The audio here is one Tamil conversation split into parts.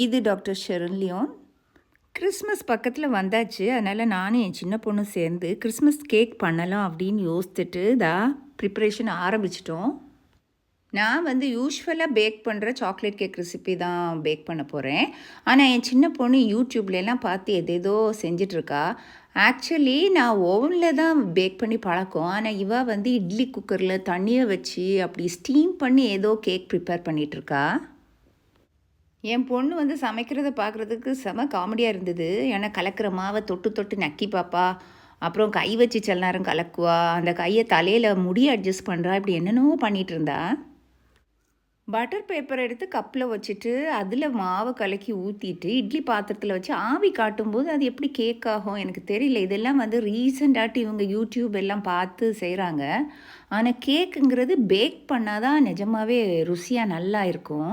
இது டாக்டர் ஷெரின் லியோன். கிறிஸ்மஸ் பக்கத்தில் வந்தாச்சு. அதனால் நானும் என் சின்ன பொண்ணும் சேர்ந்து கிறிஸ்மஸ் கேக் பண்ணலாம் அப்படின்னு யோசிச்சுட்டு ப்ரிப்பரேஷன் ஆரம்பிச்சிட்டோம். நான் யூஸ்வலாக பேக் பண்ணுற சாக்லேட் கேக் ரெசிபி தான் பேக் பண்ண போகிறேன். ஆனால் என் சின்ன பொண்ணு யூடியூப்லலாம் பார்த்து எதேதோ செஞ்சிட்ருக்கா. ஆக்சுவலி நான் ஓவனில் தான் பேக் பண்ணி பழக்கம். ஆனால் இவள் இட்லி குக்கரில் தண்ணியை வச்சு அப்படி ஸ்டீம் பண்ணி ஏதோ கேக் ப்ரிப்பேர் பண்ணிகிட்ருக்கா. என் பொண்ணு சமைக்கிறத பார்க்குறதுக்கு செம காமெடியாக இருந்தது. ஏன்னா கலக்கிற மாவை தொட்டு தொட்டு நக்கி பாப்பா, அப்புறம் கை வச்சு சில நேரம் கலக்குவா, அந்த கையை தலையில் முடியை அட்ஜஸ்ட் பண்ணுறா, இப்படி என்னென்னவோ பண்ணிகிட்டு இருந்தா. பட்டர் பேப்பர் எடுத்து கப்பில் வச்சுட்டு அதில் மாவை கலக்கி ஊற்றிட்டு இட்லி பாத்திரத்தில் வச்சு ஆவி காட்டும்போது அது எப்படி கேக் ஆகும் எனக்கு தெரியல. இதெல்லாம் ரீசெண்டாட்டு இவங்க யூடியூப் எல்லாம் பார்த்து செய்கிறாங்க. ஆனால் கேக்குங்கிறது பேக் பண்ணால் தான் நிஜமாகவே ருசியாக நல்லா இருக்கும்.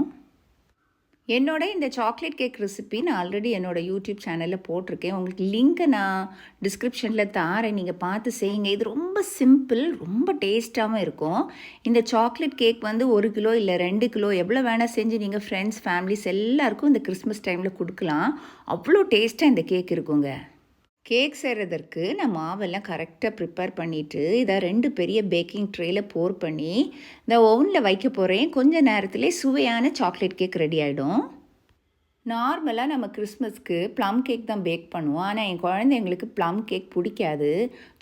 இந்த சாக்லேட் கேக் ரெசிபி நான் ஆல்ரெடி என்னோடய யூடியூப் சேனலில் போட்டிருக்கேன். உங்களுக்கு லிங்க்கை நான் டிஸ்கிரிப்ஷனில் தாரேன், நீங்கள் பார்த்து செய்யுங்க. இது ரொம்ப சிம்பிள், ரொம்ப டேஸ்ட்டாகவும் இருக்கும். இந்த சாக்லேட் கேக் 1 கிலோ இல்லை 2 கிலோ எவ்வளோ வேணால் செஞ்சு நீங்கள் ஃப்ரெண்ட்ஸ் ஃபேமிலிஸ் எல்லாருக்கும் இந்த கிறிஸ்மஸ் டைமில் கொடுக்கலாம். அவ்வளோ டேஸ்ட்டாக இந்த கேக் இருக்குங்க. கேக் செய்கிறதற்கு நான் மாவெல்லாம் கரெக்டாக ப்ரிப்பேர் பண்ணிவிட்டு இதை 2 பெரிய பேக்கிங் ட்ரேயில் போர் பண்ணி இந்த ஓவனில் வைக்க போகிறேன். கொஞ்சம் நேரத்திலே சுவையான சாக்லேட் கேக் ரெடி ஆகிடும். நார்மலாக நம்ம கிறிஸ்மஸ்க்கு ப்ளம் கேக் தான் பேக் பண்ணுவோம். ஆனால் என் குழந்தைங்களுக்கு ப்ளம் கேக் பிடிக்காது,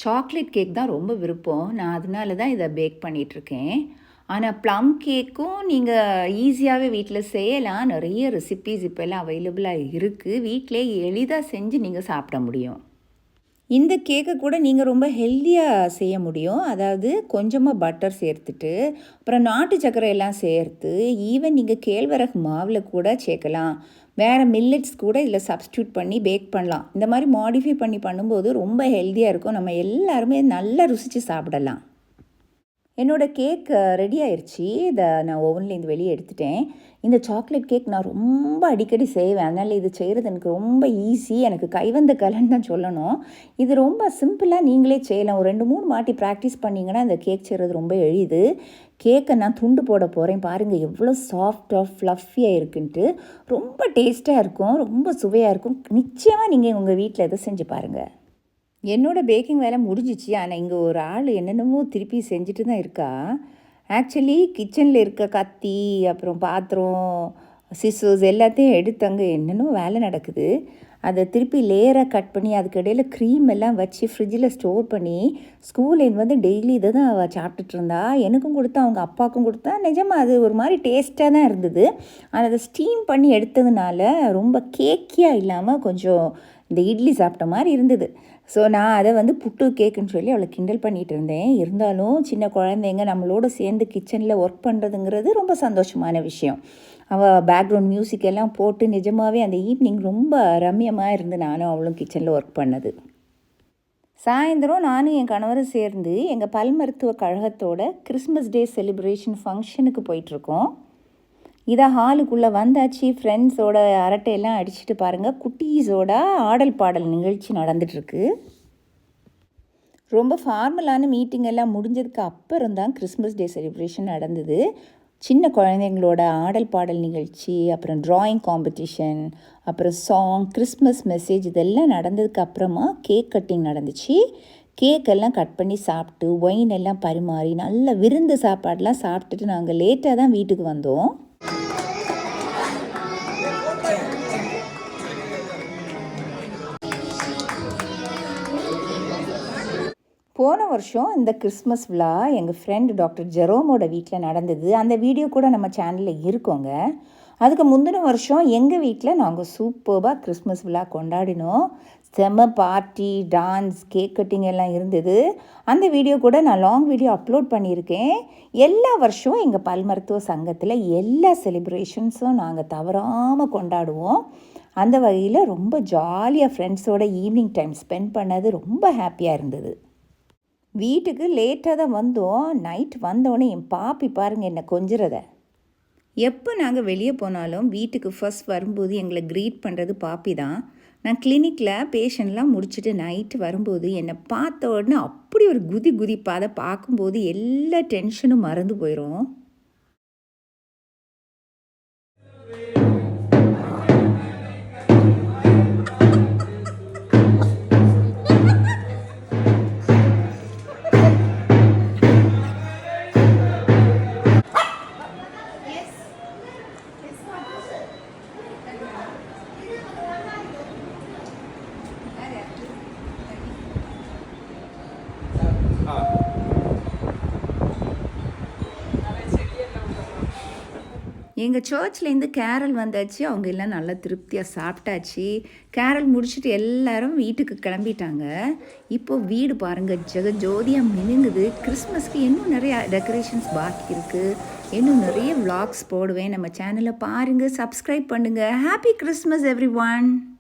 சாக்லேட் கேக் தான் ரொம்ப விருப்பம். நான் அதனால தான் இதை பேக் பண்ணிகிட்ருக்கேன். ஆனால் ப்ளம் கேக்கும் நீங்கள் ஈஸியாகவே வீட்டில் செய்யலாம். நிறைய ரெசிபீஸ் இப்போல்லாம் அவைலபிளாக இருக்குது. வீட்டிலே எளிதாக செஞ்சு நீங்கள் சாப்பிட முடியும். இந்த கேக்கை கூட நீங்கள் ரொம்ப ஹெல்த்தியாக செய்ய முடியும். அதாவது கொஞ்சமாக பட்டர் சேர்த்துட்டு அப்புறம் நாட்டு சர்க்கரை எல்லாம் சேர்த்து ஈவன் நீங்கள் கேழ்வரகு மாவில் கூட சேர்க்கலாம். வேறு மில்லட்ஸ் கூட இதில் சப்ஸ்டியூட் பண்ணி பேக் பண்ணலாம். இந்த மாதிரி மாடிஃபை பண்ணி பண்ணும்போது ரொம்ப ஹெல்த்தியாக இருக்கும். நம்ம எல்லாருமே நல்லா ருசித்து சாப்பிடலாம். என்னோடய கேக் ரெடி ஆயிடுச்சு. இதை நான் ஓவன்லேருந்து வெளியே எடுத்துட்டேன். இந்த சாக்லேட் கேக் நான் ரொம்ப அடிக்கடி செய்வேன். அதனால் இது செய்கிறது எனக்கு ரொம்ப ஈஸி. எனக்கு கைவந்த கலைன்னு தான் சொல்லணும். இது ரொம்ப சிம்பிளாக நீங்களே செய்யலாம். ஒரு 2-3 வாட்டி ப்ராக்டிஸ் பண்ணிங்கன்னா இந்த கேக் செய்கிறது ரொம்ப எளிது. கேக்கை நான் துண்டு போட போகிறேன். பாருங்கள் எவ்வளோ சாஃப்டாக ஃப்ளஃபியாக இருக்குன்ட்டு. ரொம்ப டேஸ்ட்டாக இருக்கும், ரொம்ப சுவையாக இருக்கும். நிச்சயமாக நீங்கள் உங்கள் வீட்டில் இதை செஞ்சு பாருங்கள். என்னோடய பேக்கிங் வேலை முடிஞ்சிச்சு. ஆனால் இங்கே ஒரு ஆள் என்னென்னமோ திருப்பி செஞ்சுட்டு தான் இருக்கா. ஆக்சுவலி கிச்சனில் இருக்க கத்தி, அப்புறம் பாத்திரம், சிசர்ஸ் எல்லாத்தையும் எடுத்து அங்கே என்னென்னோ வேலை நடக்குது. அதை திருப்பி லேயராக கட் பண்ணி அதுக்கு இடையில் க்ரீம் எல்லாம் வச்சு ஃப்ரிட்ஜில் ஸ்டோர் பண்ணி ஸ்கூல்லேருந்து டெய்லி இதை தான் அவள் சாப்பிட்டுட்டு இருந்தா. எனக்கும் கொடுத்தா, அவங்க அப்பாவுக்கும் கொடுத்தா. நிஜமாக அது ஒரு மாதிரி டேஸ்ட்டாக தான் இருந்தது. ஆனால் அதை ஸ்டீம் பண்ணி எடுத்ததுனால ரொம்ப கேக்கியாக இல்லாமல் கொஞ்சம் இந்த இட்லி சாப்பிட்ட மாதிரி இருந்தது. ஸோ நான் அதை புட்டு கேக்குன்னு சொல்லி அவளை கிண்டல் பண்ணிகிட்டு இருந்தேன். இருந்தாலும் சின்ன குழந்தைங்க நம்மளோட சேர்ந்து கிச்சனில் ஒர்க் பண்ணுறதுங்கிறது ரொம்ப சந்தோஷமான விஷயம். அவள் பேக்ரவுண்ட் மியூசிக் எல்லாம் போட்டு நிஜமாகவே அந்த ஈவினிங் ரொம்ப ரம்யமாக இருந்து நானும் அவளும் கிச்சனில் ஒர்க் பண்ணது. சாயந்தரம் நானும் என் கணவரும் சேர்ந்து எங்கள் பல் மருத்துவ கழகத்தோட கிறிஸ்மஸ் டே செலிப்ரேஷன் ஃபங்க்ஷனுக்கு போயிட்டுருக்கோம். இதை ஹாலுக்குள்ளே வந்தாச்சு. ஃப்ரெண்ட்ஸோட அரட்டையெல்லாம் அடிச்சுட்டு பாருங்கள், குட்டீஸோட ஆடல் பாடல் நிகழ்ச்சி நடந்துகிட்ருக்கு. ரொம்ப ஃபார்மலான மீட்டிங் எல்லாம் முடிஞ்சதுக்கு அப்புறம் தான் கிறிஸ்மஸ் டே செலிப்ரேஷன் நடந்தது. சின்ன குழந்தைங்களோட ஆடல் பாடல் நிகழ்ச்சி, அப்புறம் ட்ராயிங் காம்படிஷன், அப்புறம் சாங், கிறிஸ்மஸ் மெசேஜ் இதெல்லாம் நடந்ததுக்கு அப்புறமா கேக் கட்டிங் நடந்துச்சு. கேக்கெல்லாம் கட் பண்ணி சாப்பிட்டு ஒயின் எல்லாம் பரிமாறி நல்ல விருந்து சாப்பாடெலாம் சாப்பிட்டுட்டு நாங்கள் லேட்டாக தான் வீட்டுக்கு வந்தோம். போன வருஷம் இந்த கிறிஸ்மஸ் விழா எங்கள் ஃப்ரெண்டு டாக்டர் ஜெரோமோட வீட்டில் நடந்தது. அந்த வீடியோ கூட நம்ம சேனலில் இருக்கோங்க. அதுக்கு முந்தின வருஷம் எங்கள் வீட்டில் நாங்கள் சூப்பராக கிறிஸ்மஸ் விழா கொண்டாடினோம். செம்ம பார்ட்டி, டான்ஸ், கேக் கட்டிங் எல்லாம் இருந்தது. அந்த வீடியோ கூட நான் லாங் வீடியோ அப்லோட் பண்ணியிருக்கேன். எல்லா வருஷம் எங்கள் பல் மருத்துவ சங்கத்தில் எல்லா செலிப்ரேஷன்ஸும் நாங்கள் தவறாமல் கொண்டாடுவோம். அந்த வகையில் ரொம்ப ஜாலியாக ஃப்ரெண்ட்ஸோட ஈவினிங் டைம் ஸ்பெண்ட் பண்ணது ரொம்ப ஹாப்பியாக இருந்தது. வீட்டுக்கு லேட்டாக தான் வந்தோம். நைட் வந்தோடனே என் பாப்பி பாருங்கள் என்னை கொஞ்சிறத. எப்போ நாங்கள் வெளியே போனாலும் வீட்டுக்கு ஃபர்ஸ்ட் வரும்போது எங்களை க்ரீட் பண்ணுறது பாப்பி தான். நான் கிளினிக்கில் பேஷண்ட்லாம் முடிச்சுட்டு நைட்டு வரும்போது என்னை பார்த்த உடனே அப்படி ஒரு குதிப்பாக அதை பார்க்கும்போது எல்லா டென்ஷனும் மறந்து போயிடும். எங்கள் சர்ச்லேருந்து கேரல் வந்தாச்சு. அவங்க எல்லாம் நல்லா திருப்தியாக சாப்பிட்டாச்சு. கேரல் முடிச்சுட்டு எல்லாரும் வீட்டுக்கு கிளம்பிட்டாங்க. இப்போது வீடு பாருங்கள் ஜெகஜோதியாக மினுங்குது. கிறிஸ்மஸ்க்கு இன்னும் நிறையா டெக்கரேஷன்ஸ் பாக்கி இருக்குது. இன்னும் நிறைய vlogs போடுவேன். நம்ம சேனலை பாருங்கள், சப்ஸ்கிரைப் பண்ணுங்கள். Happy Christmas every one.